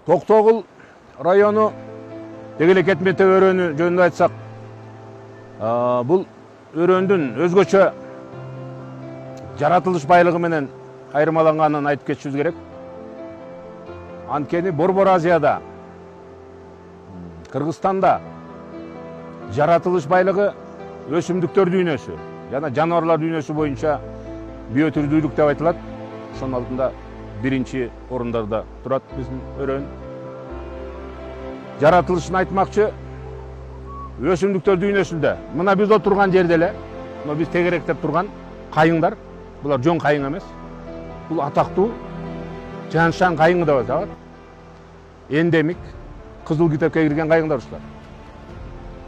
Токтогул району дегеле Кетментеб өрөөнү жөнүндө айтсак, бул өрөөндүн өзгөчө жаратылыш байлыгы менен айырмаланганын айтып кетишибиз керек. Анткени Борбор Азияда, Кыргызстанда жаратылыш байлыгы өсүмдүктөр дүйнөсү жана жаныбарлар дүйнөсү боюнча биотүрдүүлүк деп айтылат. Ошонун алдында биринчи орундарда турат биздин өрөөн. Жаратылышын айтмакчы, өсүмдүктөр дүйнөсүндө мына биз отурган жерде эле, мына биз тегеректеп турган кайыңдар, булар жөн кайың эмес. Бул атактуу Чаншан кайыңы деп аталат. Эндемик, кызыл китепке кирген кайыңдар ушулар.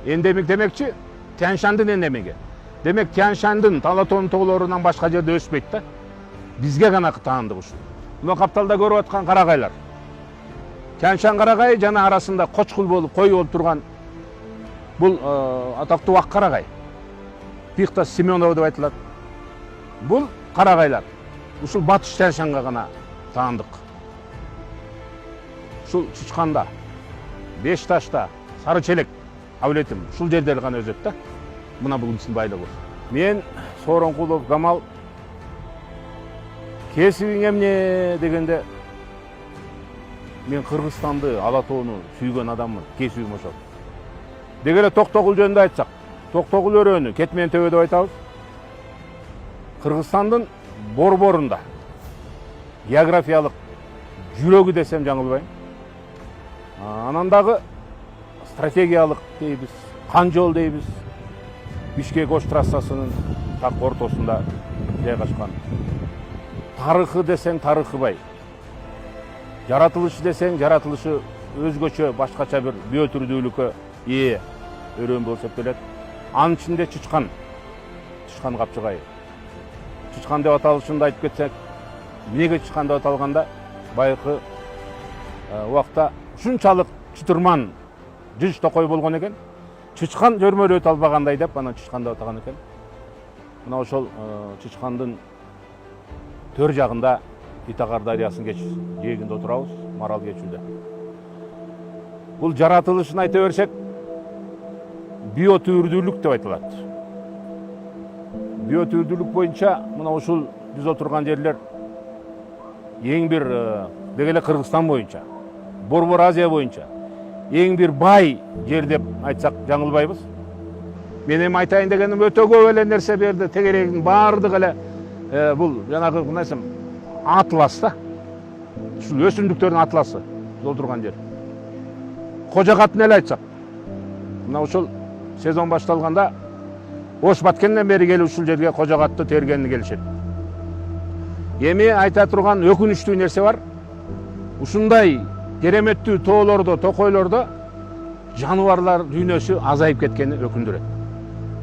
Эндемик демекчи, Тянь-Шандын эндемиги. Демек, Тянь-Шандын Талатоонун тоголорунан башка жерде өспөйт да. Бизге гана таандык ушул. Мына капталда көрүп аткан карагайлар. Тянь-Шан карагайы жана арасында кочкул болуп, кой болуп турган бул атактуу ак карагай. Пихта Семенова деп айтылат. Бул карагайлар. Ушул батыш Тянь-Шанга гана таандык. Ушул Чычканда, Бешташта, Сары Челек, Абилетим, ушул жерде гана өсөт да. Мына бул биздин байлыгы. Мен Сооронкулов Гамал кесибиң эмне дегенде мен Кыргызстанды, Ала Тоону сүйгөн адаммын, кесибим ошол. Деги эле Токтогул жөнүндө айтсак, Токтогул өрөөнү Кетментебе деп айтабыз. Кыргызстандын борборунда географиялык жүрөгү десем жаңылбайм. Анан дагы стратегиялык дейбиз, Канжол дейбиз. Бишкек-Ош трассасынын так ортосунда жайгашкан. Тарыхы десең тарыхы бай. Жаратылышы десең жаратылышы өзгөчө башкача бир биотүрдүүлүккө ээ өрөөн болуп эсептелет. Анын ичинде Чычкан капчыгайы. Чычкан деп аталышын да айтып кетсек, эмнеге Чычкан деп аталганда, байкы убакта ушунчалык чытырман жыж токой болгон экен. Чычкан жөрмөлөт албагандай деп анан Чычкан деп атаган экен. Мына ошол Чычкандын төр жагында Итагар дарыясынын жээгинде отурабыз, Марал кечүүдө. Бул жаратылышын айта берсек, биотүрдүүлүк деп айтылат. Биотүрдүүлүк боюнча мына ушул биз отурган жерлер эң бир деги эле Кыргызстан боюнча, Борбор Азия боюнча эң бир бай жер деп айтсак жаңылбайбыз. Мен эми айтайын дегеним өтө көп эле нерсе берди. Тегерегин баардыгы эле бул жанагы мынайсам атлас да. Ушул өсүмдүктөрдүн атласы биз отурган жер. Кожогатын эле айтсак, мына ушул сезон башталганда Ош баткенден бери келип ушул жерге кожогатты тергени келишет. Эми айта турган өкүнүчтүү нерсе бар. Ушундай кереметтүү тоолордо, токойлордо жаныбарлар дүйнөсү азайып кеткени өкүндүрөт.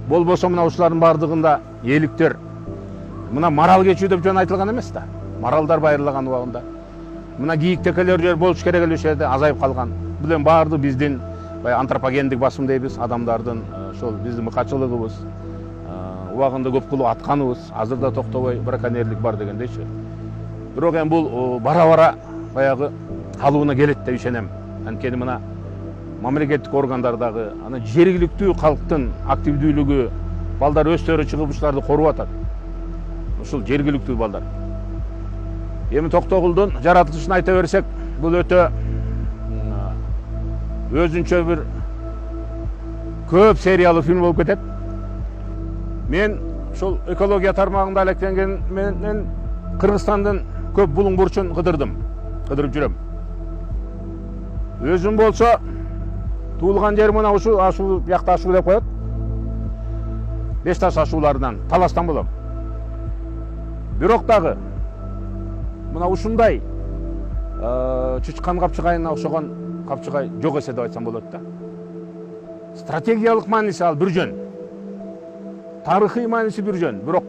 Болбосо мына ушулардын бардыгында эликтер, мына марал кечүү деп жөн айтылган эмес да. Маралдар байырлаган убагында. Мына кийиктекелер жер болуш керек эле жерде азайып калган. Бул эми баардыгы биздин антропогендик басым дейбиз, адамдардын ошол биздин мыкачылыгыбыз, убагында көп кылып атканыбыз, азырда токтобой браконьерлик бар дегендейчи. Бирок эми бул бара-бара баягы калыбына келет деп ишенем. Анткени мына мамлекеттик органдардагы, ана жергиликтүү калктын активдүүлүгү, балдар өздөрү чыгып ушуларды коруп атат. Ушул жергиликтүү балдар. Эми Токтогулдун жаратылышын айта берсек, бул өтө өзүнчө бир көп сериялы фильм болуп кетет. Мен ушул экология тармагында алектенген менен Кыргызстандын көп булуң бурчун кыдырып жүрөм. Өзүм болсо туулган жер мына ушул бияқта ашуу деп коет. Бешташ ашууларынан Таластан болом. Бирок дагы мына ушундай Чычкан капчыгайына окшогон капчыгай жок эсе деп айтсам болот да. Стратегиялык мааниси ал бир жөн. Тарыхый мааниси бир жөн. Бирок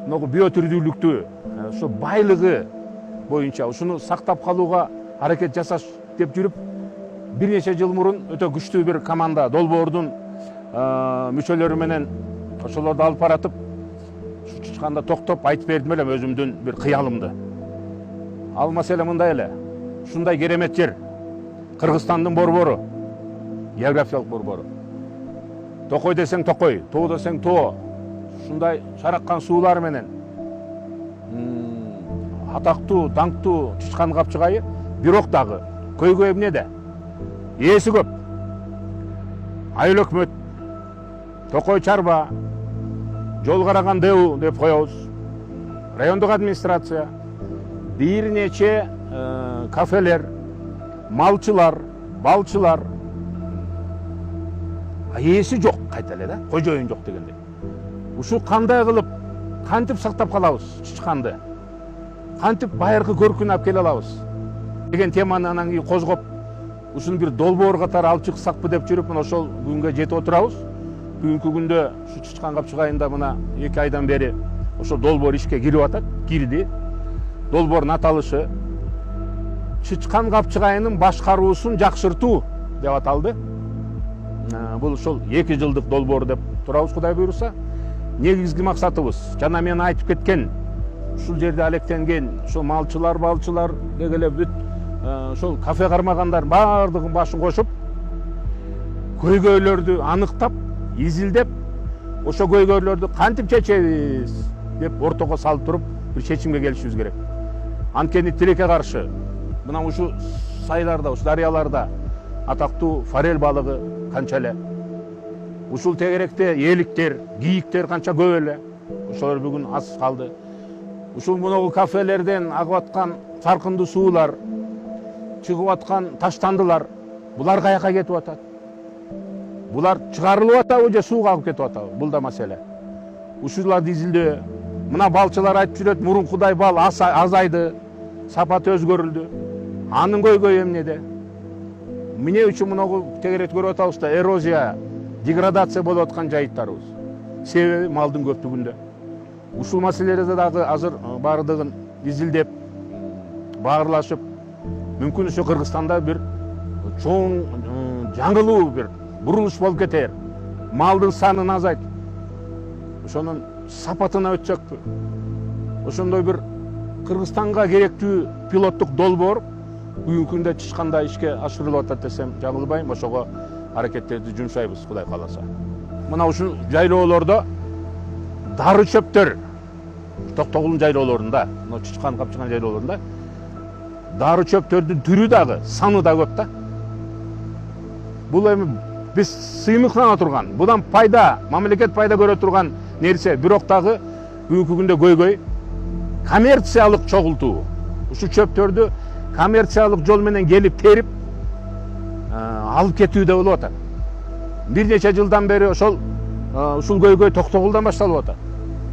мына биотүрдүүлүктү, ушу байлыгы боюнча ушуну сактап калууга аракет жасаш деп жүрүп, бир нече жыл мурун өтө күчтүү бир команда долбоордун мүчөлөрү менен ошолорду алып баратып, Чычканда токтоп айтып бердим элем өзүмдүн бир кыялымды. Ал маселе мындай эле. Ушундай керемет жер, Кыргызстандын борбору, географиялык борбору. Токой десең Токой, Тоо десең Тоо. Ушундай шараккан суулар менен атактуу, даңктуу Чычкан Капчыгайы, бирок дагы көйгөй эмнеде? Ээси көп. Айыл өкмөт, Токой Чарба, Жол Караган ДУ деп коебуз. Райондук администрация, бир нече кафелер, малчылар, балчылар. Ээси жок кайта эле да, кожоюн жок дегендей. Ушул кандай кылып, кантип сактап калабыз Чычканды? Кантип байыркы көркүн алып келе алабыз деген теманы анан кийин козгоп, ушуну бир долбоор катары алып чыксакпы деп жүрүп, мына ошол күнгө жетип отурабыз. Бүгүнкү күндө ушу Чычкан Капчыгайында мына 2 айдан бери ошол долбоор ишке кирип атат, кирди. Долбоордун аталышы Чычкан Капчыгайынын башкаруусун жакшыртуу деп аталды. Бул ошол 2 жылдык долбоор деп турабыз, Кудай буйруса. Негизги максатыбыз, жана мен айтып кеткен, ушул жерде алектенген, ошол малчылар, балчылар, деги эле бүт ошол кафе кармагандар баардыгын башын кошуп, көйгөйлөрдү аныктап, изилдеп, ошо көйгөйлөрдү кантип чечебиз деп ортого салып туруп, бир чечимге келишибиз керек. Анткени тилекке каршы, мына ушу сайларда, ушу дарыяларда атактуу форель балыгы канча эле. Ушул тегеректе эликтер, кийиктер канча көп эле. Ошолор бүгүн аз калды. Ушул моногу кафелерден агып аткан саркындуу суулар, чыгып аткан таштандылар, булар каяка кетип атат? Булар чыгарылып атабы же сууга агып кетип атабы? Бул да маселе. Ушуларды изилдөө. Мына балчылар айтып жүрөт, мурункудай бал азайды, сапаты өзгөрүлдү. Анын көйгөйү эмнеде? Эмне үчүн моногу тегеретти көрүп атабыз да, эрозия, деградация болуп аткан жайыттарыбыз. Себеби малдын көптүгүндө. Ушул маселелерде дагы азыр баардыгын изилдеп, баарлашып, мүмкүн ушу Кыргызстанда бир чоң жаңылуу бир бурулуш болуп кетер. Малдын санын азайтып, ошонун сапатына өтчөкпү. Ошондой бир Кыргызстанга керектүү пилоттук долбоор бүгүнкү күндө Чычканда ишке ашырылып атат десем жаңылбайм. Ошого аракеттерди жумшайбыз, Кудай кааласа. Мына ушул жайлоолордо дары чөптөр, Токтогулдун жайлоолорунда, мына Чычкан Капчыгай жайлоолорунда дары чөптөрдүн түрү дагы, саны да көп да. Бул эми биз сыймыктана турган, будан пайда, мамлекет пайда көрө турган нерсе, бирок дагы бүгүнкү күндө көйгөй коммерциялык чогултуу. Ушул чөптөрдү коммерциялык жол менен келип терип алып кетүүдө болуп атат. Бир нече жылдан бери ушул көйгөй Токтогулдан башталып атат.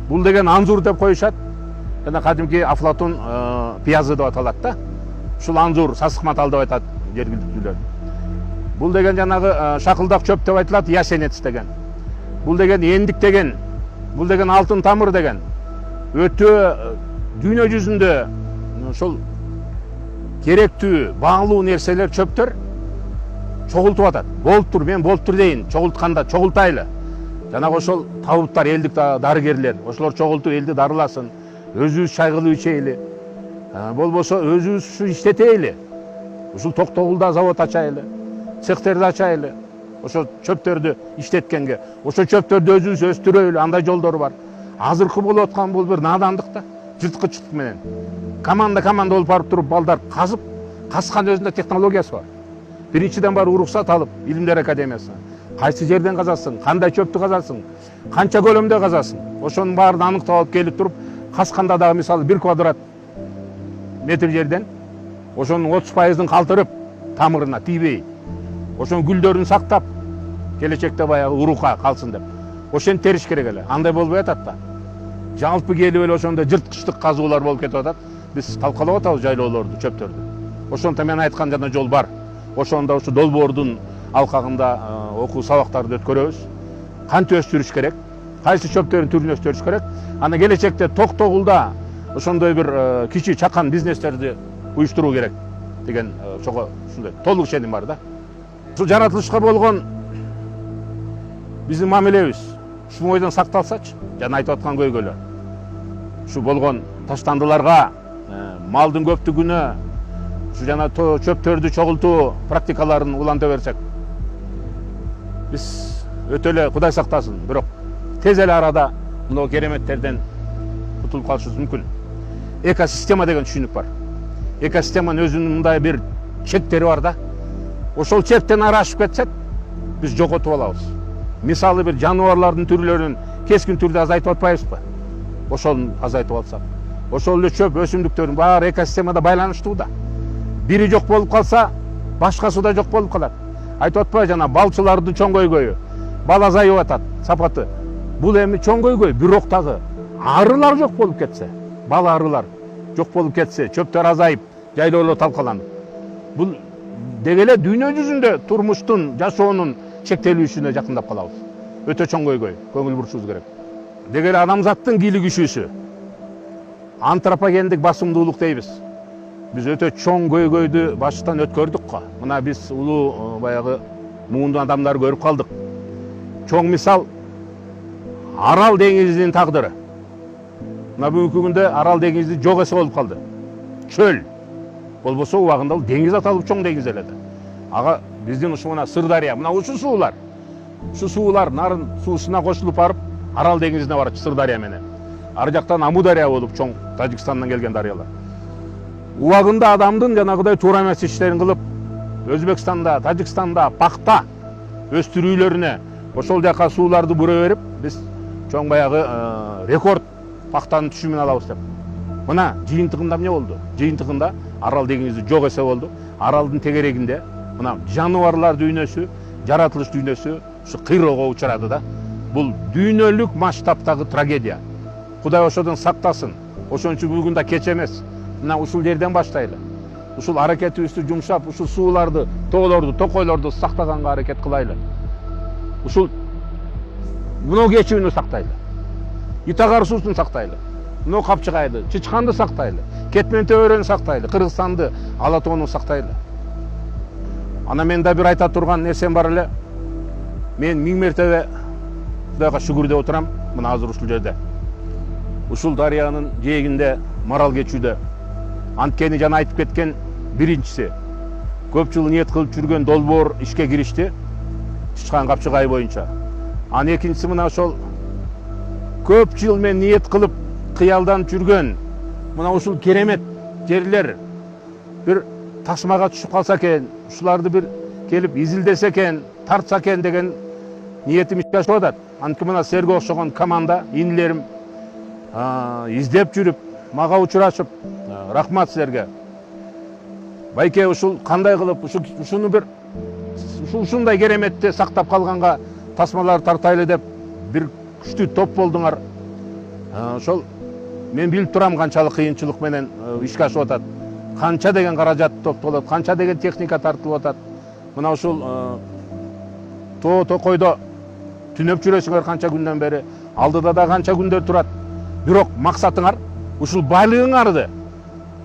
Бул деген анзур деп коюшат. Жана кадимки Афлатун пиязы деп аталат да. Ушул анзур, сасык матал деп айтат жергиликтүүлөр. Бул деген жанагы шакылдак чөп деп айтылат, ясенец деген. Бул деген эндик деген, бул деген алтын тамыр деген. Өтө дүйнө жүзүндө ошол керектүү, баалуу нерселер, чөптөр чогултуп атат. Болуптур, мен болуптур дейин, чогултканда чогултайлы. Жанагы ошол табыптар, элдик дарыгерлер, ошолор чогултуп элди дарыласын, өзүбүз чай кылып ичейли. Болбосо өзүбүз ушу иштетейли. Ушул Токтогулда завод ачайлы, цехтерди ачайлы. Ошо чөптөрдү иштеткенге, ошо чөптөрдү өзүбүз өстүрөйлү, андай жолдор бар. Азыркы болуп аткан бул бир надандык да, жырткычтык менен. Команда болуп барып туруп балдар казып, каскан өзүндө технологиясы бар. Биринчиден бар уруксат алып, Илимдер академиясына. Кайсы жерден казасың, кандай чөптү казасың, канча көлөмдө казасың. Ошонун баарын аныктап алып келип туруп, касканда дагы мисалы 1 квадрат метр жерден ошонун 30% калтырып, тамырына тийбей, ошонун гүлдөрүн сактап, келечекте баягы урука калсын деп. Ошентип териш керек эле. Андай болбой атат да. Жалпы келип эле ошондо жырткычтык казуулар болуп кетип атат. Биз талкалап атабыз жайлоолорду, чөптөрдү. Ошондо мен айткан жана жол бар. Ошондо ушу долбоордун алкагында окуу сабактарды өткөрөбүз. Кантип өстүрүш керек? Кайсы чөптөрдүн түрүн өстүрүш керек? Аны келечекте Токтогулда ошондой бир кичи чакан бизнестерди уюштуруу керек деген ошого ушундай толук ишеним бар да. Ушул жаратылышка болгон биздин мамилебиз ушул ойдон сакталсачы, жана айтып аткан көйгөйлөр. Ушу болгон таштандыларга, малдын көптүгүнө, ушу жана чөптөрдү чогултуу практикаларын уланта берсек, биз өтө эле Кудай сактасын, бирок тез эле арада мына кереметтерден кутулуп калышыбыз мүмкүн. Экосистема деген түшүнүк бар. Экосистеманын өзүнүн мындай бир чектери бар да. Ошол чектен ары ашып кетсек, биз жоготуп алабыз. Мисалы бир жаныбарлардын түрлөрүн кескин түрдө азайтып атпайбызбы? Ошону азайтып алсак, ошол эле чөп өсүмдүктөрдүн баары экосистемада байланыштуу да. Бири жок болуп калса, башкасы да жок болуп калат. Айтып атпайбы жана балчылардын чоң көйгөйү, бал азайып атат, сапаты. Бул эми чоң көйгөй, бирок дагы арылар жок болуп кетсе, бал арылар жок болуп кетсе, чөптөр азайып, жайлоолор талкаланып. Бул деги эле дүйнө жүзүндө турмуштун, жашоонун чектелүүсүнө жакындап калабыз. Өтө чоң көйгөй, көңүл бурушубуз керек. Деги эле адамзаттын кийлик күчүүсү, антропогендик басымдуулук дейбиз. Биз өтө чоң көйгөйдү баштан өткөрдүк го. Мына биз улуу баягы муунду адамдар көрүп калдык. Чоң мисал Арал деңизинин тагдыры. Мына бүгүнкү күндө Арал деңизи жок эсе болуп калды. Чөл. Болбосо убагында ал деңиз аталып чоң деңиз эле да. Ага биздин ушу мына Сырдария, мына ушу суулар нарын суусуна кошулуп барып Арал деңизине барат Сырдария менен. Ары жактан Амудария болуп чоң Тажикстандан келген дарыялар. Убагында адамдын жанагыдай туура эмес иштерин кылып, Өзбекстанда, Тажикстанда пакта өстүрүүлөрүнө ошол жака сууларды бура берип, биз чоң баягы рекорд пактанын түшүмүн алабыз деп. Мына жыйынтыгында эмне болду? Жыйынтыгында Арал деңизи жок эсе болду. Аралдын тегерегинде мына жаныбарлар дүйнөсү, жаратылыш дүйнөсү ушу кыйроого учурады да. Бул дүйнөлүк масштабтагы трагедия. Кудай ошодон сактасын. Ошон үчүн бүгүн да кеч эмес. Мына ушул жерден баштайлы. Ушул аракетибизди жумшап, ушул сууларды, тоолорду, токойлорду сактаганга аракет кылайлы. Ушул мына кечүүнү сактайлы. Итагар суусун сактайлы. Мына Капчыгайды, Чычканды сактайлы. Кетмен төбөрөнү сактайлы. Кыргызстанды, Ала тоону сактайлы. Ана мен да бир айта турган нерсем бар эле. Мен 1000 мертебе Кудайга шүгүр деп отурам, мына азыр ушул жерде. Ушул дарыянын жээгинде марал кечүүдө. Анткени жана айтып кеткен биринчиси. Көп жыл ниет кылып жүргөн долбоор ишке киришти. Чычкан Капчыгай боюнча. Анын экинчиси мына ошол көп жыл мен ниет кылып кыялданып жүргөн мына ушул керемет жерлер бир тасмага түшүп калса экен, ушуларды бир келип изилдесе экен, тартса экен деген ниетим ишке ашып атат. Анткени мына силерге окшогон команда, инилерим издеп жүрүп, мага учурашып, рахмат силерге. Байке ушул кандай кылып ушуну бир ушундай кереметти сактап калганга тасмалар тартайлы деп бир күчтүү топ болдуңар. Ошол мен билип турам канчалык кыйынчылык менен ишке ашып атат. Канча деген каражат топтолот, канча деген техника тартылып атат. Мына ушул токойдо түнөп жүрөсүңөр канча күндөн бери, алдыда да канча күндөр турат. Бирок максатыңар ушул байлыгыңарды,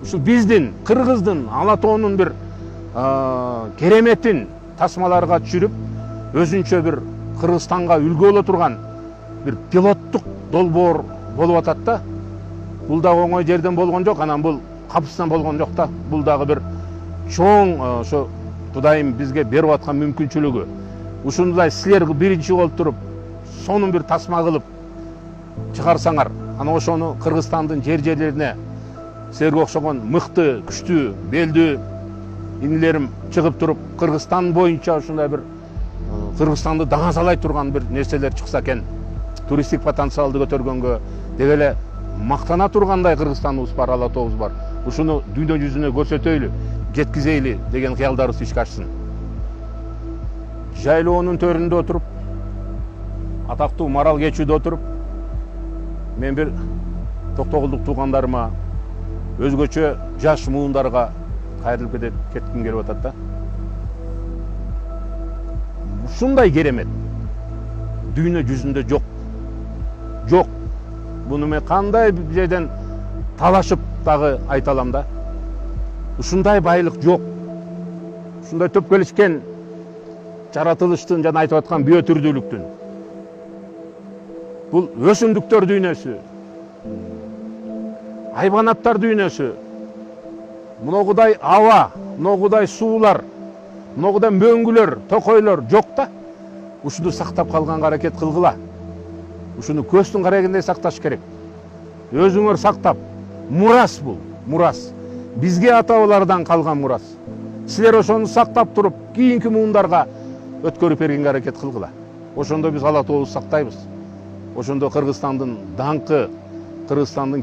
ушул биздин, Кыргыздын, Ала тоонун бир кереметин тасмаларга түшүрүп, өзүнчө бир Кыргызстанга үлгү боло турган бир пилоттук долбоор болуп атат да. Бул да оңой жерден болгон жок, анан бул капысынан болгон жок да. Бул дагы бир чоң ошо Кудайым бизге берип аткан мүмкүнчүлүгү. Ушундай силер биринчи болуп туруп, сонун бир тасма кылып чыгарсаңар, ана ошону Кыргызстандын жерлерине силерге окшогон мыкты, күчтүү, белдүү инилерим чыгып туруп, Кыргызстан боюнча ушундай бир Кыргызстанды даңазалай турган бир нерселер чыкса экен, туристтик потенциалды көтөргөнгө деги эле мактана тургандай Кыргызстаныбыз бар, Ала тообуз бар. Ушуну дүйнө жүзүнө көрсөтөйлү, жеткизейли деген кыялдарыбыз ишке ашсын. Жайлоонун төрүндө отуруп, атактуу марал кечүүдө отуруп, мен бир токтогулдук туугандарыма, өзгөчө жаш муундарга кайрылып кетким келип атат да. Ушундай керемет дүйнө жүзүндө жок. Жок. Буну мен кандай жерден талашып дагы айта алам да. Ушундай байлык жок. Ушундай төпкөлүшкен жаратылыштын жана айтып аткан биотүрдүүлүктүн. Бул өсүмдүктөр дүйнөсү, хайванаттар дүйнөсү, мыногудай аба, мыногудай суулар, мыногудай мөңгүлөр, токойлор жок да. Ушуну сактап калганга аракет кылгыла. Ушуну көздүн карагындай сакташ керек. Өзүңөр сактап, мурас бул, мурас. Бизге ата-бабалардан калган мурас. Силер ошону сактап туруп, кийинки муундарга өткөрүп бергенге аракет кылгыла. Ошондо биз ала тообузду сактайбыз. Ошондо Кыргызстандын даңкы, Кыргызстандын